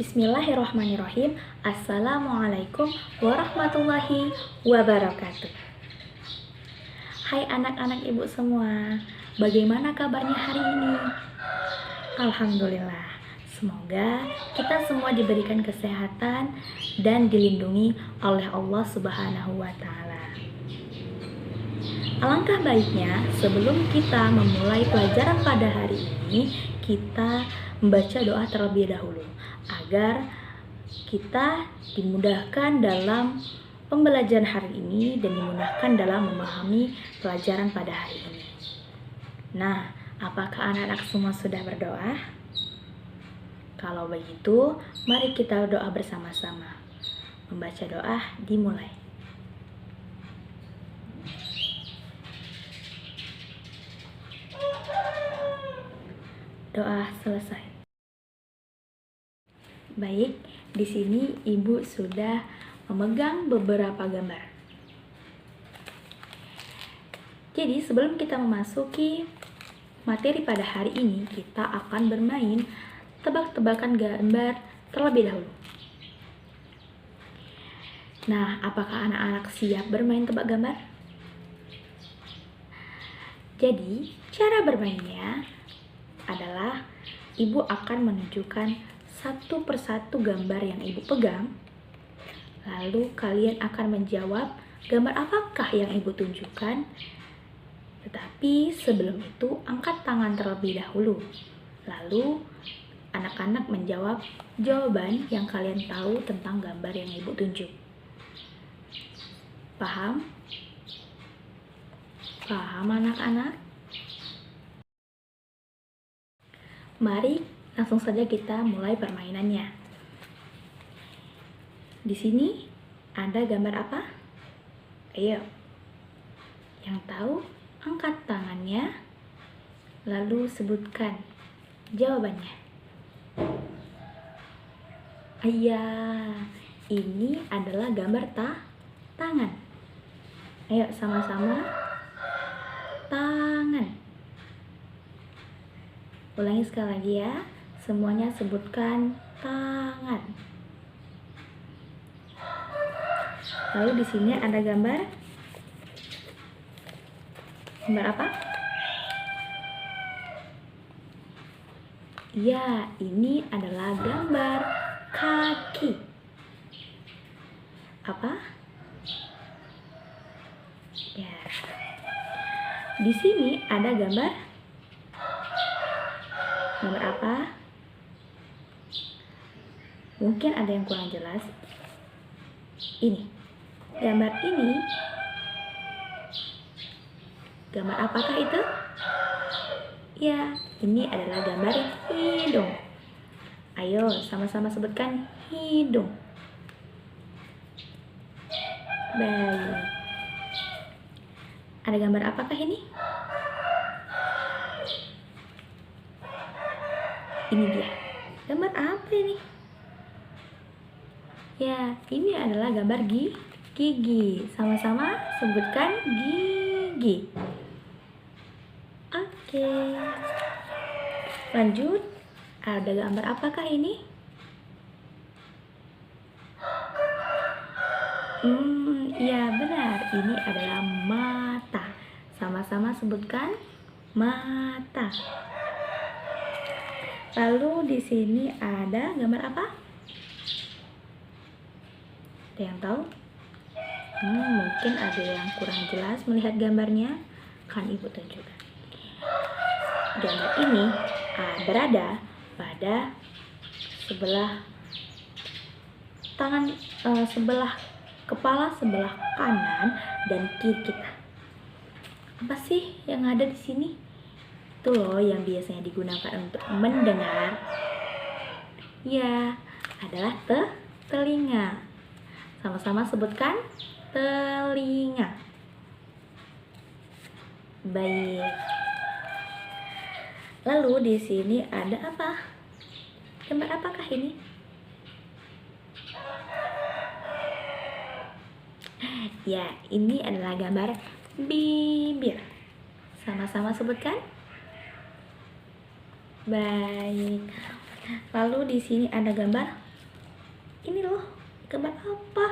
Bismillahirrahmanirrahim. Assalamualaikum warahmatullahi wabarakatuh. Hai anak-anak ibu semua, bagaimana kabarnya hari ini? Alhamdulillah, semoga kita semua diberikan kesehatan dan dilindungi oleh Allah Subhanahu wa Ta'ala. Alangkah baiknya sebelum kita memulai pelajaran pada hari ini, kita membaca doa terlebih dahulu agar kita dimudahkan dalam pembelajaran hari ini dan dimudahkan dalam memahami pelajaran pada hari ini. Nah, apakah anak-anak semua sudah berdoa? Kalau begitu, mari kita doa bersama-sama. Membaca doa dimulai. Doa selesai. Baik, di sini Ibu sudah memegang beberapa gambar. Jadi, sebelum kita memasuki materi pada hari ini, kita akan bermain tebak-tebakan gambar terlebih dahulu. Nah, apakah anak-anak siap bermain tebak gambar? Jadi, cara bermainnya adalah Ibu akan menunjukkan satu persatu gambar yang Ibu pegang. Lalu kalian akan menjawab gambar apakah yang Ibu tunjukkan. Tetapi sebelum itu angkat tangan terlebih dahulu. Lalu anak-anak menjawab jawaban yang kalian tahu tentang gambar yang Ibu tunjuk. Paham? Paham anak-anak? Mari langsung saja kita mulai permainannya. Di sini ada gambar apa? Ayo, yang tahu angkat tangannya, lalu sebutkan jawabannya. Ayah, ini adalah gambar tangan. Ayo sama-sama, tangan. Ulangi sekali lagi ya. Semuanya sebutkan tangan. Lalu di sini ada gambar. Gambar apa? Ya, ini adalah gambar kaki. Apa? Ya. Di sini ada gambar. Gambar apa? Mungkin ada yang kurang jelas. Ini. Gambar ini. Gambar apakah itu? Ya, ini adalah gambar hidung. Ayo, sama-sama sebutkan hidung. Baik. Ada gambar apakah ini? Ini dia. Gambar apa ini? Ya, ini adalah gambar gigi. Sama-sama sebutkan gigi. Oke. Lanjut. Ada gambar apakah ini? Ya benar. Ini adalah mata. Sama-sama sebutkan mata. Lalu di sini ada gambar apa? Ada yang tahu? Mungkin ada yang kurang jelas melihat gambarnya. Kan Ibu tunjukkan. Gambar ini berada pada sebelah tangan, sebelah kepala sebelah kanan dan kiri kita. Apa sih yang ada di sini? Itu loh yang biasanya digunakan untuk mendengar. Ya, adalah telinga. Sama-sama sebutkan telinga. Baik. Lalu di sini ada apa? Gambar apakah ini? Ya, ini adalah gambar bibir. Sama-sama sebutkan. Baik. Lalu di sini ada gambar Ini loh, gambar apa?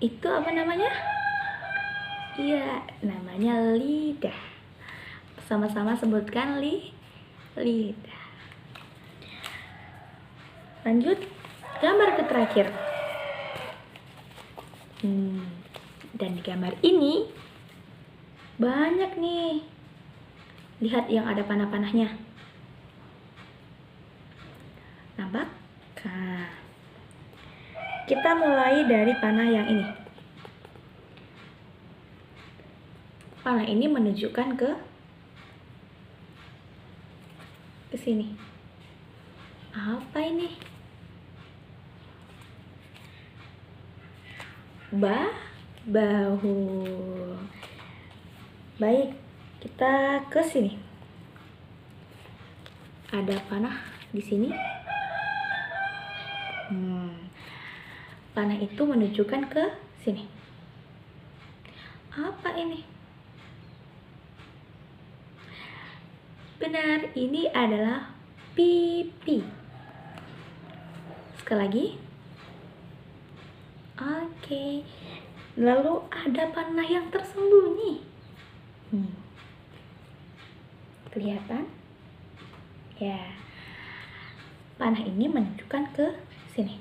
Itu apa namanya? Iya, namanya lidah. Sama-sama sebutkan lidah. Lanjut, gambar ke terakhir. Dan di gambar ini banyak nih. Lihat yang ada panah-panahnya. Nampak? Nah, kita mulai dari panah yang ini. Panah ini menunjukkan ke sini. Apa ini? Bahu. Baik, kita ke sini. Ada panah di sini. Panah itu menunjukkan ke sini. Apa ini? Benar, ini adalah pipi. Sekali lagi. Oke. Lalu ada panah yang tersembunyi. Kelihatan? Ya. Panah ini menunjukkan ke sini.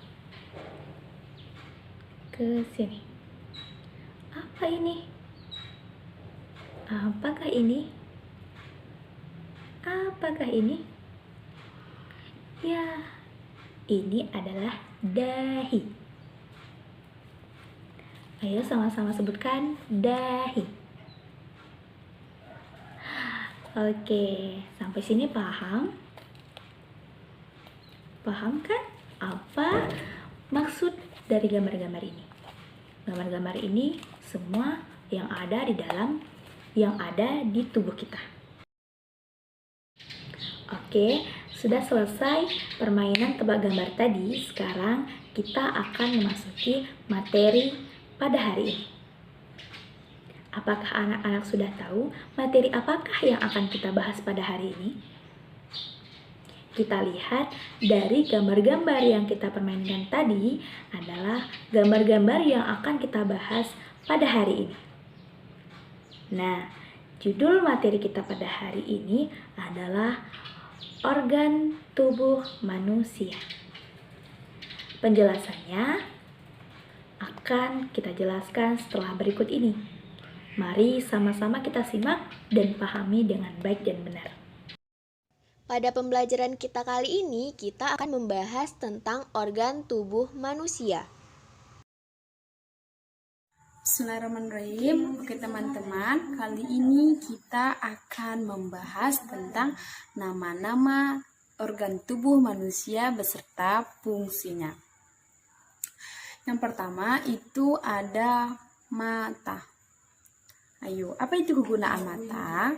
Ke sini. Apa ini? Apakah ini? Apakah ini? Ya, ini adalah dahi. Ayo sama-sama sebutkan dahi. Oke, sampai sini paham? Paham kan apa maksud dari gambar-gambar ini? Gambar-gambar ini semua yang ada di tubuh kita. Oke, sudah selesai permainan tebak gambar tadi. Sekarang kita akan memasuki materi pada hari ini. Apakah anak-anak sudah tahu materi apakah yang akan kita bahas pada hari ini? Kita lihat dari gambar-gambar yang kita permainkan tadi adalah gambar-gambar yang akan kita bahas pada hari ini. Nah, judul materi kita pada hari ini adalah organ tubuh manusia. Penjelasannya akan kita jelaskan setelah berikut ini. Mari sama-sama kita simak dan pahami dengan baik dan benar. Pada pembelajaran kita kali ini, kita akan membahas tentang organ tubuh manusia. Bismillahirrahmanirrahim. Oke teman-teman, kali ini kita akan membahas tentang nama-nama organ tubuh manusia beserta fungsinya. Yang pertama itu ada mata. Ayo, apa itu kegunaan mata?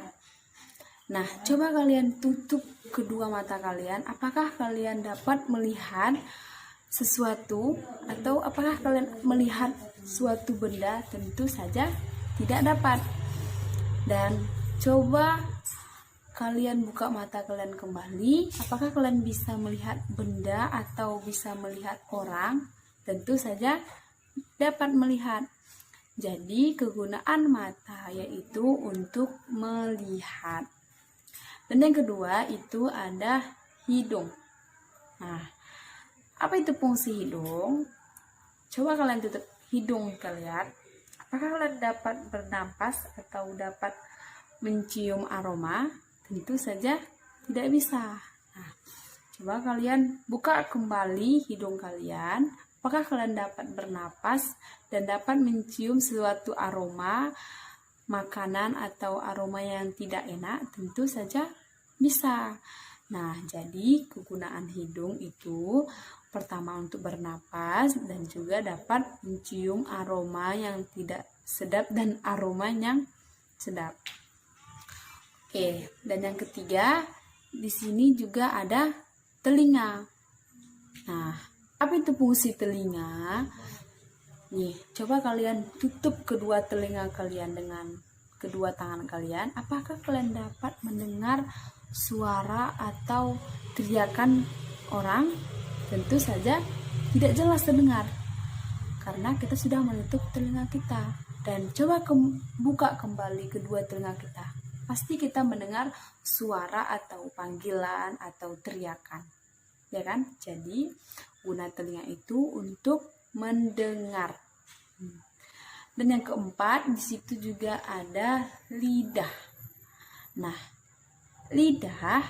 Nah, coba kalian tutup kedua mata kalian. Apakah kalian dapat melihat sesuatu atau apakah kalian melihat suatu benda? Tentu saja tidak dapat. Dan coba kalian buka mata kalian kembali. Apakah kalian bisa melihat benda atau bisa melihat orang? Tentu saja dapat melihat. Jadi kegunaan mata yaitu untuk melihat. Dan yang kedua itu ada hidung. Nah, apa itu fungsi hidung? Coba kalian tutup hidung kalian. Apakah kalian dapat bernapas atau dapat mencium aroma? Tentu saja tidak bisa. Nah, coba kalian buka kembali hidung kalian. Apakah kalian dapat bernapas dan dapat mencium suatu aroma makanan atau aroma yang tidak enak? Tentu saja bisa. Nah, jadi kegunaan hidung itu pertama untuk bernapas dan juga dapat mencium aroma yang tidak sedap dan aroma yang sedap. Oke, dan yang ketiga di sini juga ada telinga. Nah, apa itu fungsi telinga? Nih, coba kalian tutup kedua telinga kalian dengan kedua tangan kalian. Apakah kalian dapat mendengar suara atau teriakan orang tentu saja tidak jelas terdengar karena kita sudah menutup telinga kita. Dan coba buka kembali kedua telinga kita, pasti kita mendengar suara atau panggilan atau teriakan, ya kan? Jadi guna telinga itu untuk mendengar. Dan yang keempat, di situ juga ada lidah. Nah, lidah,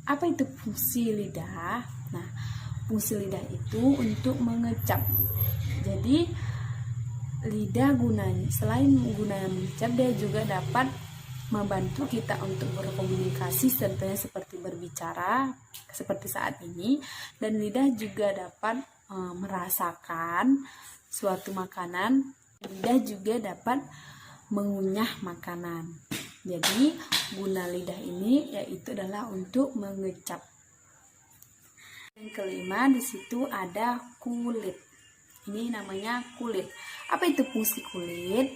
apa itu fungsi lidah? Nah, fungsi lidah itu untuk mengecap. Jadi, lidah gunanya, selain gunanya mengecap, dia juga dapat membantu kita untuk berkomunikasi, contohnya seperti berbicara, seperti saat ini. Dan lidah juga dapat merasakan suatu makanan. Lidah juga dapat mengunyah makanan. Jadi guna lidah ini yaitu adalah untuk mengecap. Yang kelima, di situ ada kulit. Ini namanya kulit. Apa itu fungsi kulit?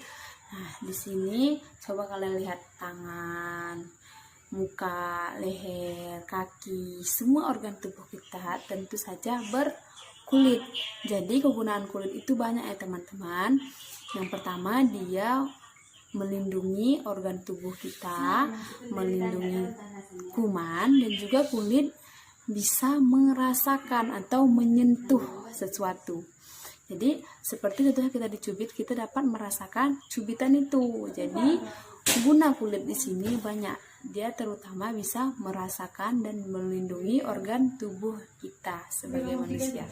Nah, di sini coba kalian lihat tangan, muka, leher, kaki, semua organ tubuh kita tentu saja berkulit. Jadi kegunaan kulit itu banyak ya teman-teman. Yang pertama, dia melindungi organ tubuh kita, melindungi kuman, dan juga kulit bisa merasakan atau menyentuh sesuatu. Jadi seperti contohnya kita dicubit, kita dapat merasakan cubitan itu. Jadi guna kulit di sini banyak. Dia terutama bisa merasakan dan melindungi organ tubuh kita sebagai manusia.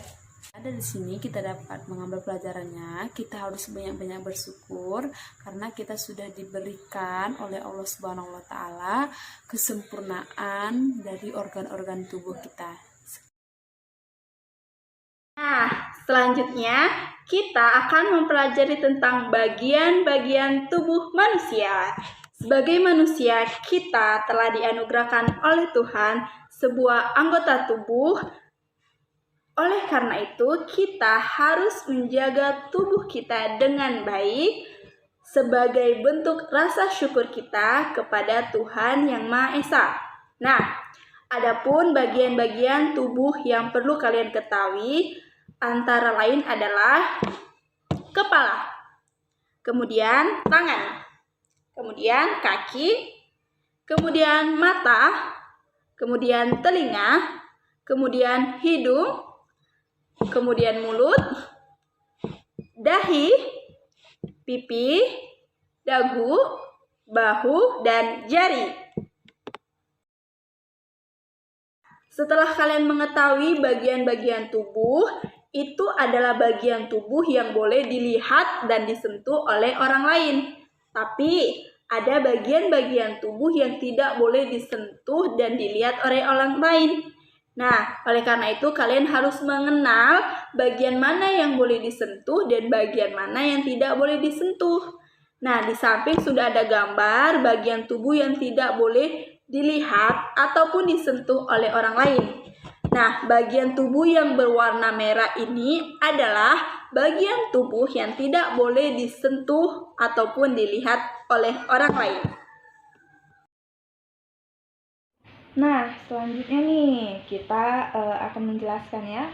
Ada di sini kita dapat mengambil pelajarannya, kita harus banyak-banyak bersyukur karena kita sudah diberikan oleh Allah Subhanahu wa taala kesempurnaan dari organ-organ tubuh kita. Nah, selanjutnya kita akan mempelajari tentang bagian-bagian tubuh manusia. Sebagai manusia, kita telah dianugerahkan oleh Tuhan sebuah anggota tubuh. Oleh karena itu, kita harus menjaga tubuh kita dengan baik sebagai bentuk rasa syukur kita kepada Tuhan Yang Maha Esa. Nah, adapun bagian-bagian tubuh yang perlu kalian ketahui antara lain adalah kepala, kemudian tangan, kemudian kaki, kemudian mata, kemudian telinga, kemudian hidung, kemudian mulut, dahi, pipi, dagu, bahu, dan jari. Setelah kalian mengetahui bagian-bagian tubuh, itu adalah bagian tubuh yang boleh dilihat dan disentuh oleh orang lain. Tapi ada bagian-bagian tubuh yang tidak boleh disentuh dan dilihat oleh orang lain. Nah, oleh karena itu kalian harus mengenal bagian mana yang boleh disentuh dan bagian mana yang tidak boleh disentuh. Nah, di samping sudah ada gambar bagian tubuh yang tidak boleh dilihat ataupun disentuh oleh orang lain. Nah, bagian tubuh yang berwarna merah ini adalah bagian tubuh yang tidak boleh disentuh ataupun dilihat oleh orang lain. Nah, selanjutnya nih kita akan menjelaskan ya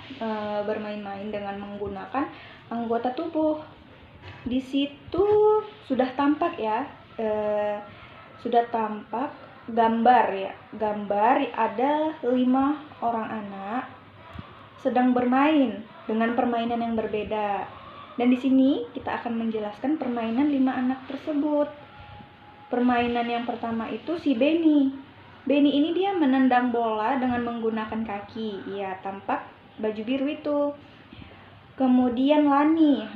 bermain-main dengan menggunakan anggota tubuh. Di situ sudah tampak ya, sudah tampak gambar ya. Gambar ada 5 orang anak sedang bermain dengan permainan yang berbeda. Dan di sini kita akan menjelaskan permainan 5 anak tersebut. Permainan yang pertama itu si Benny. Benny ini dia menendang bola dengan menggunakan kaki. Ya, tampak baju biru itu. Kemudian Lani.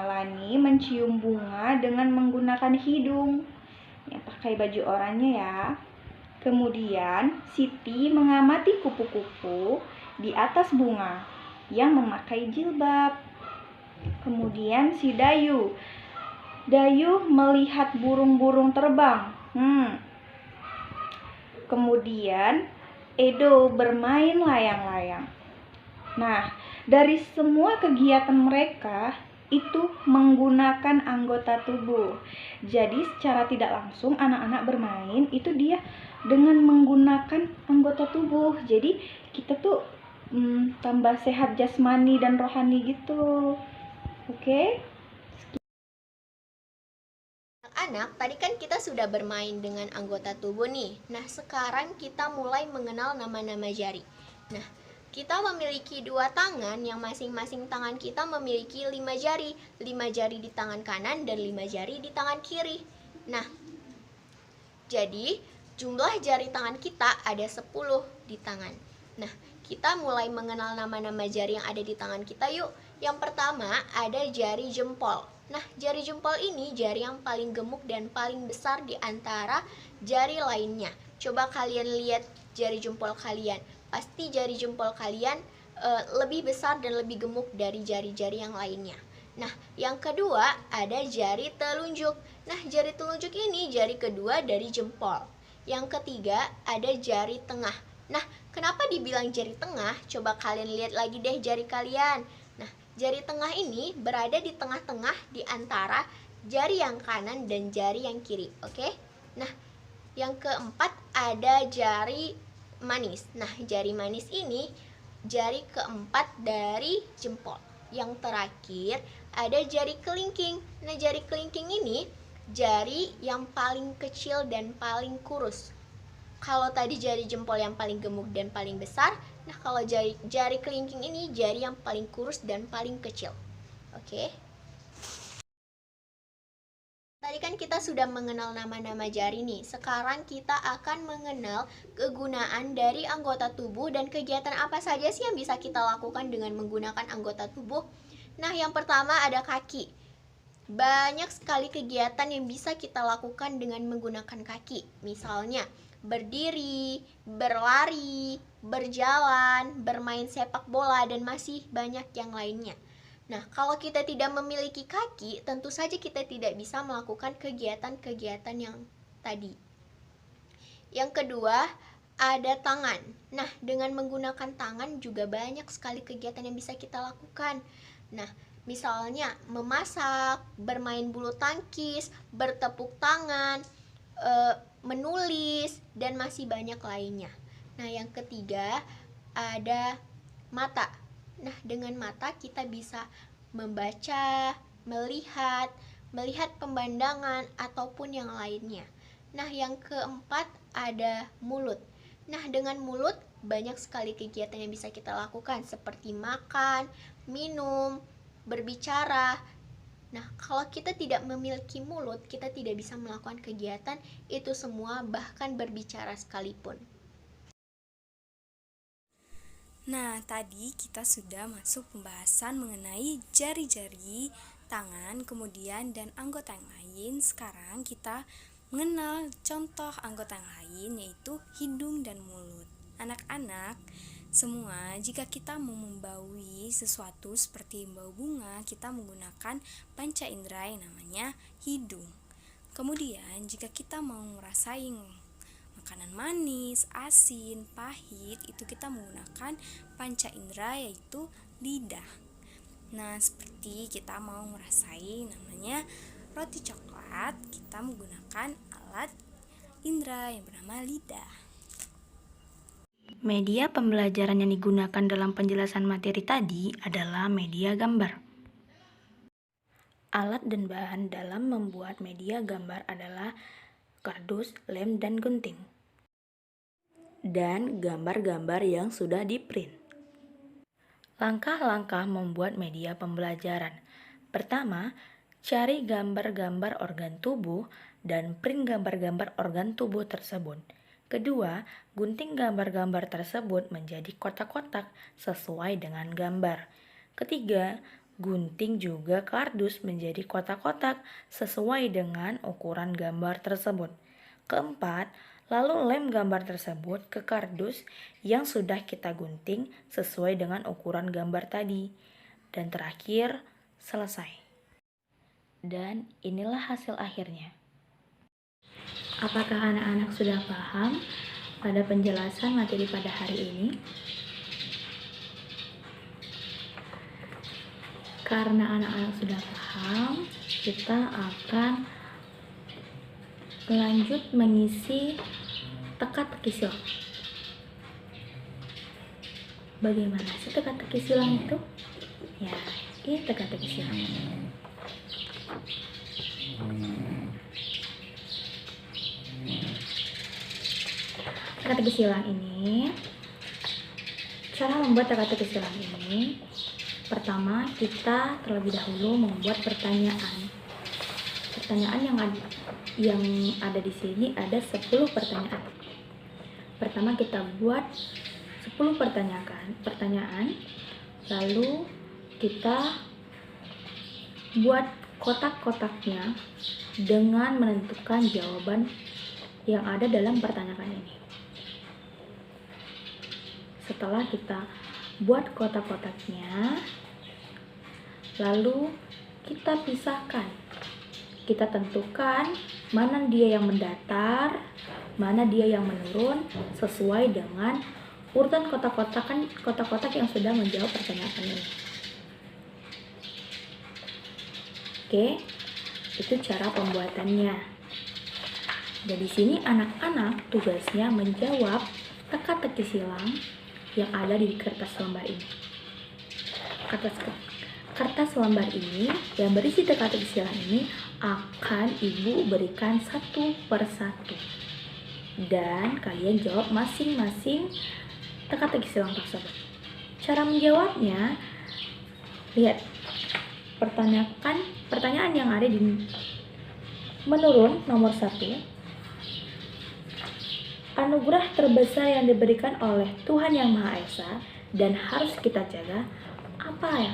Lani mencium bunga dengan menggunakan hidung. Ya, pakai baju oranye ya. Kemudian Siti mengamati kupu-kupu di atas bunga yang memakai jilbab. Kemudian si Dayu. Dayu melihat burung-burung terbang. Kemudian Edo bermain layang-layang. Nah, dari semua kegiatan mereka itu menggunakan anggota tubuh. Jadi secara tidak langsung anak-anak bermain itu dia dengan menggunakan anggota tubuh. Jadi kita tuh tambah sehat jasmani dan rohani gitu. Oke? Anak-anak, tadi kan kita sudah bermain dengan anggota tubuh nih. Nah, sekarang kita mulai mengenal nama-nama jari. Nah, kita memiliki 2 tangan yang masing-masing tangan kita memiliki 5 jari. 5 jari di tangan kanan dan 5 jari di tangan kiri. Nah, jadi jumlah jari tangan kita ada 10 di tangan. Nah, kita mulai mengenal nama-nama jari yang ada di tangan kita yuk. Yang pertama ada jari jempol. Nah, jari jempol ini jari yang paling gemuk dan paling besar di antara jari lainnya. Coba kalian lihat jari jempol kalian. Pasti jari jempol kalian lebih besar dan lebih gemuk dari jari-jari yang lainnya. Nah, yang kedua ada jari telunjuk. Nah, jari telunjuk ini jari kedua dari jempol. Yang ketiga ada jari tengah. Nah, kenapa dibilang jari tengah? Coba kalian lihat lagi deh jari kalian. Nah, jari tengah ini berada di tengah-tengah di antara jari yang kanan dan jari yang kiri. Oke? Nah, yang keempat ada jari manis. Nah, jari manis ini jari keempat dari jempol. Yang terakhir ada jari kelingking. Nah, jari kelingking ini jari yang paling kecil dan paling kurus. Kalau tadi jari jempol yang paling gemuk dan paling besar, nah kalau jari kelingking ini jari yang paling kurus dan paling kecil. Oke. Tadi kan kita sudah mengenal nama-nama jari nih. Sekarang kita akan mengenal kegunaan dari anggota tubuh dan kegiatan apa saja sih yang bisa kita lakukan dengan menggunakan anggota tubuh. Nah, yang pertama ada kaki. Banyak sekali kegiatan yang bisa kita lakukan dengan menggunakan kaki. Misalnya, berdiri, berlari, berjalan, bermain sepak bola, dan masih banyak yang lainnya. Nah, kalau kita tidak memiliki kaki, tentu saja kita tidak bisa melakukan kegiatan-kegiatan yang tadi. Yang kedua, ada tangan. Nah, dengan menggunakan tangan juga banyak sekali kegiatan yang bisa kita lakukan. Nah, misalnya memasak, bermain bulu tangkis, bertepuk tangan, menulis, dan masih banyak lainnya. Nah, yang ketiga ada mata. Nah, dengan mata kita bisa membaca, melihat pemandangan ataupun yang lainnya. Nah, yang keempat ada mulut. Nah, dengan mulut banyak sekali kegiatan yang bisa kita lakukan seperti makan, minum, berbicara. Nah, kalau kita tidak memiliki mulut, kita tidak bisa melakukan kegiatan itu semua, bahkan berbicara sekalipun. Nah, tadi kita sudah masuk pembahasan mengenai jari-jari, tangan, kemudian dan anggota yang lain. Sekarang kita mengenal contoh anggota yang lain, yaitu hidung dan mulut. Anak-anak semua, jika kita mau membaui sesuatu seperti membau bunga, kita menggunakan panca indera yang namanya hidung. Kemudian jika kita mau ngerasain makanan manis, asin, pahit, itu kita menggunakan panca indera yaitu lidah. Nah, seperti kita mau ngerasain namanya roti coklat, kita menggunakan alat indera yang bernama lidah. Media pembelajaran yang digunakan dalam penjelasan materi tadi adalah media gambar. Alat dan bahan dalam membuat media gambar adalah kardus, lem, dan gunting. Dan gambar-gambar yang sudah di-print. Langkah-langkah membuat media pembelajaran. Pertama, cari gambar-gambar organ tubuh dan print gambar-gambar organ tubuh tersebut. Kedua, gunting gambar-gambar tersebut menjadi kotak-kotak sesuai dengan gambar. Ketiga, gunting juga kardus menjadi kotak-kotak sesuai dengan ukuran gambar tersebut. Keempat, lalu lem gambar tersebut ke kardus yang sudah kita gunting sesuai dengan ukuran gambar tadi. Dan terakhir, selesai. Dan inilah hasil akhirnya. Apakah anak-anak sudah paham pada penjelasan materi pada hari ini? Karena anak-anak sudah paham, kita akan lanjut mengisi teka-teki silap. Bagaimana sih teka-teki silang itu? Ya, ini teka-teki silang. Teka-teki silang ini, cara membuat teka-teki silang ini, pertama kita terlebih dahulu membuat pertanyaan. Pertanyaan yang ada di sini ada 10 pertanyaan. Pertama kita buat 10 pertanyaan, lalu kita buat kotak-kotaknya dengan menentukan jawaban yang ada dalam pertanyaan ini. Setelah kita buat kotak-kotaknya, lalu kita pisahkan. Kita tentukan mana dia yang mendatar, mana dia yang menurun, sesuai dengan urutan kotak-kotak yang sudah menjawab pertanyaan ini. Oke, itu cara pembuatannya. Dan di sini anak-anak tugasnya menjawab teka-teki silang yang ada di kertas lembar ini. Kertas lembar ini yang berisi teka-teki silang ini akan ibu berikan satu persatu. Dan kalian jawab masing-masing teka-teki silang tersebut. Cara menjawabnya, lihat pertanyaan yang ada di menurun nomor 1. Anugerah terbesar yang diberikan oleh Tuhan Yang Maha Esa dan harus kita jaga apa ya?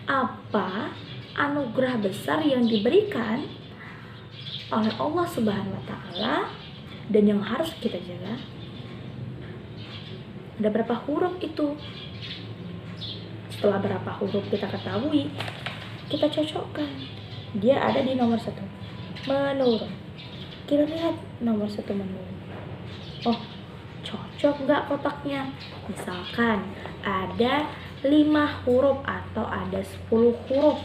Apa anugerah besar yang diberikan oleh Allah Subhanahu wa Ta'ala dan yang harus kita jaga? Ada berapa huruf itu? Setelah berapa huruf kita ketahui, kita cocokkan. Dia ada di nomor 1, menurun. Kita lihat nomor 1 menurun. Oh, cocok nggak kotaknya? Misalkan ada 5 huruf atau ada 10 huruf.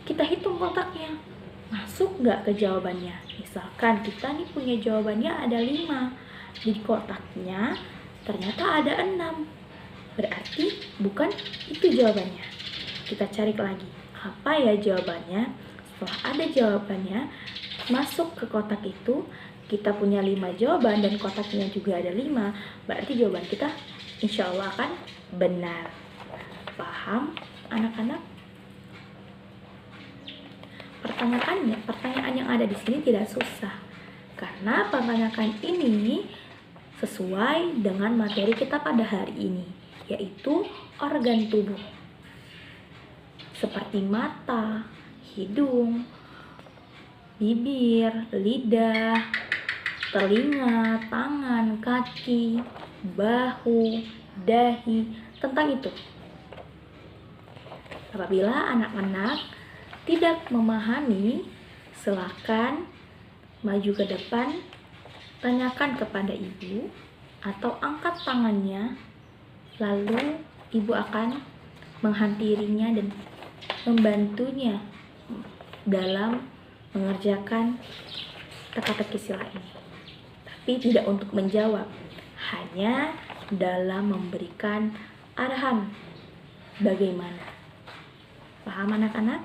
Kita hitung kotaknya. Masuk nggak ke jawabannya? Misalkan kita nih punya jawabannya ada 5. Di kotaknya ternyata ada 6. Berarti bukan itu jawabannya. Kita cari lagi. Apa ya jawabannya? Setelah ada jawabannya, masuk ke kotak itu, kita punya 5 jawaban dan kotaknya juga ada 5. Berarti jawaban kita insya Allah akan benar. Paham anak-anak? Pertanyaan yang ada di sini tidak susah. Karena pertanyaan ini sesuai dengan materi kita pada hari ini, yaitu organ tubuh. Seperti mata, hidung, bibir, lidah, telinga, tangan, kaki, bahu, dahi, tentang itu. Apabila anak-anak tidak memahami, silakan maju ke depan, tanyakan kepada ibu atau angkat tangannya, lalu ibu akan menghadirinya dan membantunya dalam mengerjakan teka-teki silang ini. Tapi tidak untuk menjawab, hanya dalam memberikan arahan bagaimana. Paham anak-anak?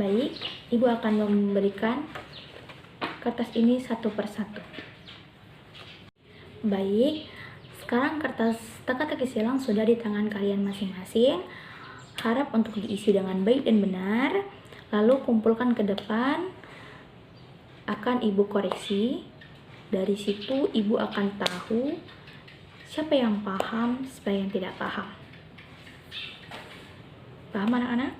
Baik, ibu akan memberikan kertas ini satu persatu. Baik, sekarang kertas teka-teki silang sudah di tangan kalian masing-masing. Harap untuk diisi dengan baik dan benar. Lalu kumpulkan ke depan. Akan ibu koreksi. Dari situ ibu akan tahu siapa yang paham, siapa yang tidak paham. Paham anak-anak?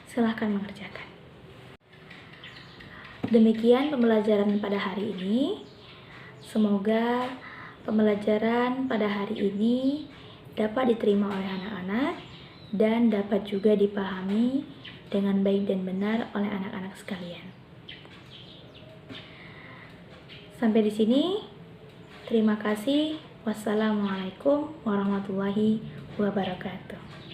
Silahkan mengerjakan. Demikian pembelajaran pada hari ini. Semoga pembelajaran pada hari ini dapat diterima oleh anak-anak dan dapat juga dipahami dengan baik dan benar oleh anak-anak sekalian. Sampai di sini. Terima kasih. Wassalamualaikum warahmatullahi wabarakatuh.